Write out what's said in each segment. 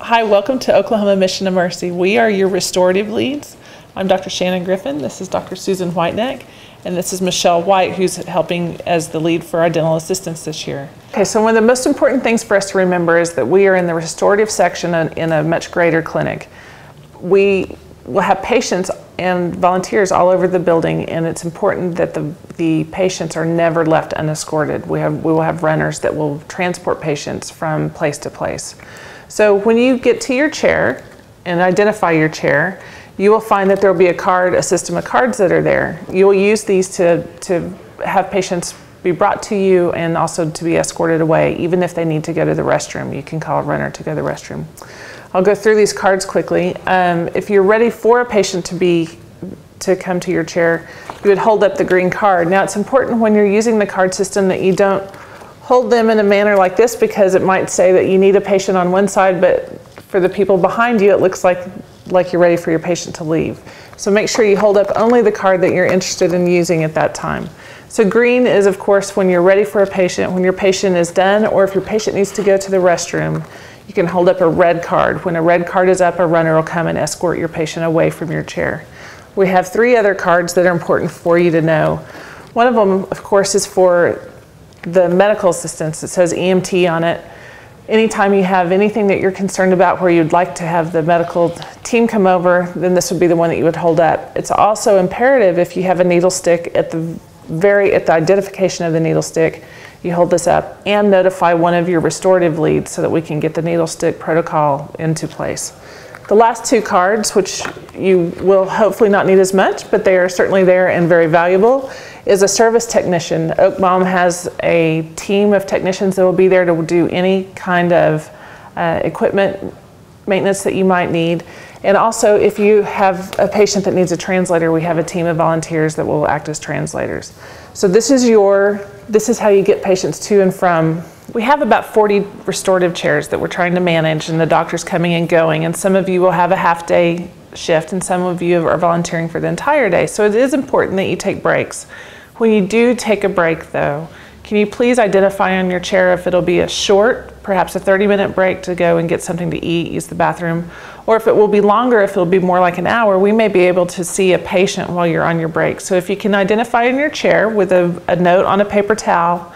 Hi, welcome to Oklahoma Mission of Mercy. We are your restorative leads. I'm Dr. Shannon Griffin, this is Dr. Susan Whiteneck, and this is Michelle White, who's helping as the lead for our dental assistants this year. Okay, so one of the most important things for us to remember is that we are in the restorative section in a much greater clinic. We will have patients and volunteers all over the building, and it's important that the patients are never left unescorted. We will have runners that will transport patients from place to place. So when you get to your chair and identify your chair, you will find that there will be a system of cards that are there. You will use these to have patients be brought to you and also to be escorted away. Even if they need to go to the restroom, you can call a runner to go to the restroom. I'll go through these cards quickly. If you're ready for a patient to come to your chair, you would hold up the green card. Now it's important when you're using the card system that you don't hold them in a manner like this, because it might say that you need a patient on one side, but for the people behind you it looks like you're ready for your patient to leave. So make sure you hold up only the card that you're interested in using at that time. So green is, of course, when you're ready for a patient, when your patient is done, or if your patient needs to go to the restroom, you can hold up a red card. When a red card is up, a runner will come and escort your patient away from your chair. We have 3 other cards that are important for you to know. One of them, of course, is for the medical assistants. It says EMT on it. Anytime you have anything that you're concerned about where you'd like to have the medical team come over, then this would be the one that you would hold up. It's also imperative if you have a needle stick at the identification of the needle stick, you hold this up and notify one of your restorative leads so that we can get the needle stick protocol into place. The last 2 cards, which you will hopefully not need as much, but they are certainly there and very valuable, is a service technician. OkMOM has a team of technicians that will be there to do any kind of equipment maintenance that you might need. And also, if you have a patient that needs a translator, we have a team of volunteers that will act as translators. So this is how you get patients to and from. We have about 40 restorative chairs that we're trying to manage, and the doctor's coming and going, and some of you will have a half-day shift and some of you are volunteering for the entire day. So it is important that you take breaks. When you do take a break though, can you please identify on your chair if it'll be a short, perhaps a 30-minute break to go and get something to eat, use the bathroom, or if it will be longer, if it'll be more like an hour, we may be able to see a patient while you're on your break. So if you can identify in your chair with a note on a paper towel,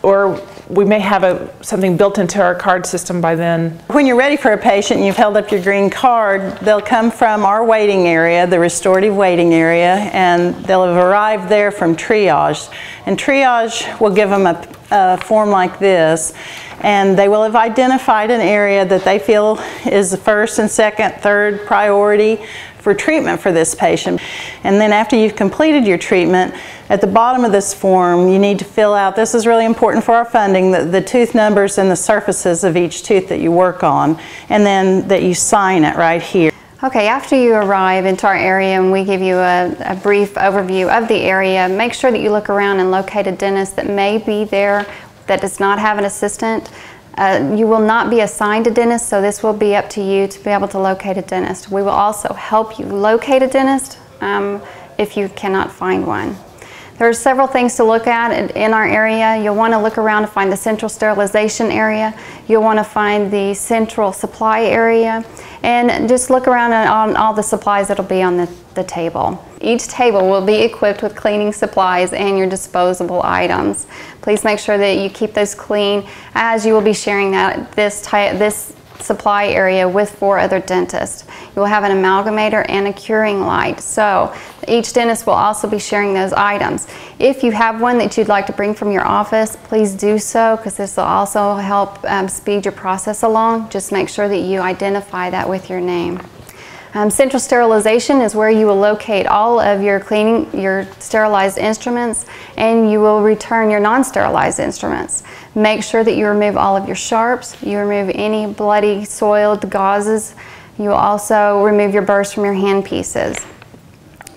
or we may have something built into our card system by then. When you're ready for a patient and you've held up your green card, they'll come from our waiting area, the restorative waiting area, and they'll have arrived there from triage. And triage will give them a form like this, and they will have identified an area that they feel is the first and second, third priority for treatment for this patient. And then after you've completed your treatment, at the bottom of this form you need to fill out, this is really important for our funding, the tooth numbers and the surfaces of each tooth that you work on, and then that you sign it right here. Okay, after you arrive into our area and we give you a brief overview of the area, make sure that you look around and locate a dentist that may be there that does not have an assistant. You will not be assigned a dentist, so this will be up to you to be able to locate a dentist. We will also help you locate a dentist if you cannot find one. There are several things to look at in our area. You'll want to look around to find the central sterilization area. You'll want to find the central supply area, and just look around on all the supplies that will be on the table. Each table will be equipped with cleaning supplies and your disposable items. Please make sure that you keep those clean, as you will be sharing this supply area with 4 other dentists. You will have an amalgamator and a curing light, so each dentist will also be sharing those items. If you have one that you'd like to bring from your office, please do so, because this will also help speed your process along. Just make sure that you identify that with your name. Central sterilization is where you will locate all of your sterilized instruments, and you will return your non-sterilized instruments. Make sure that you remove all of your sharps, you remove any bloody, soiled gauzes. You will also remove your burrs from your hand pieces.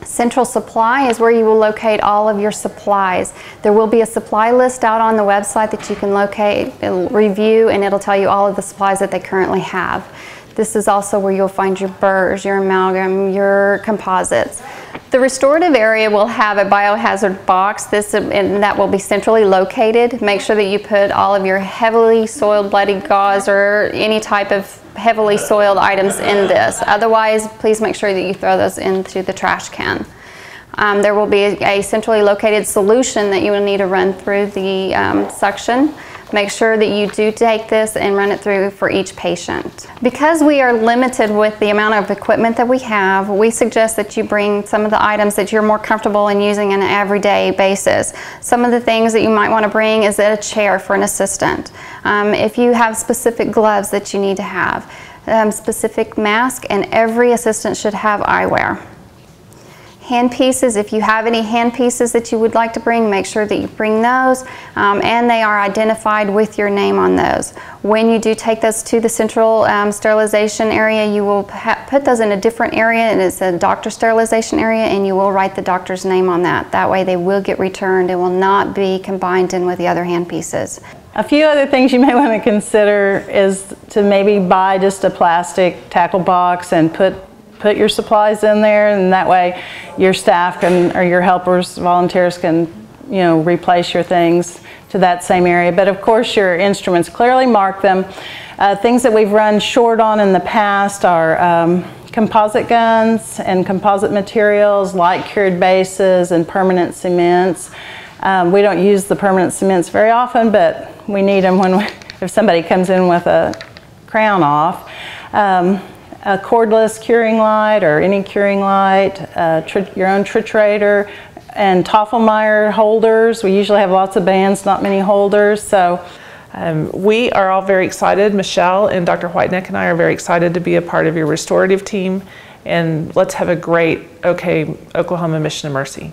Central supply is where you will locate all of your supplies. There will be a supply list out on the website that you can locate, review, and it'll tell you all of the supplies that they currently have. This is also where you'll find your burrs, your amalgam, your composites. The restorative area will have a biohazard box, and that will be centrally located. Make sure that you put all of your heavily soiled bloody gauze or any type of heavily soiled items in this. Otherwise, please make sure that you throw those into the trash can. There will be a centrally located solution that you will need to run through the suction. Make sure that you do take this and run it through for each patient. Because we are limited with the amount of equipment that we have, we suggest that you bring some of the items that you're more comfortable in using on an everyday basis. Some of the things that you might want to bring is a chair for an assistant. If you have specific gloves that you need to have, specific mask, and every assistant should have eyewear. Hand pieces, if you have any hand pieces that you would like to bring, make sure that you bring those, and they are identified with your name on those. When you do take those to the central sterilization area, you will put those in a different area, and it's a doctor sterilization area, and you will write the doctor's name on that. That way they will get returned. It will not be combined in with the other hand pieces. A few other things you may want to consider is to maybe buy just a plastic tackle box and put your supplies in there, and that way your staff can, or your helpers, volunteers can, replace your things to that same area. But of course your instruments, clearly mark them. Things that we've run short on in the past are composite guns and composite materials, light cured bases and permanent cements. We don't use the permanent cements very often, but we need them if somebody comes in with a crown off. A cordless curing light or any curing light, your own triturator, and Toffelmeyer holders. We usually have lots of bands, not many holders. So we are all very excited. Michelle and Dr. Whiteneck and I are very excited to be a part of your restorative team. And let's have a great OK Oklahoma Mission of Mercy.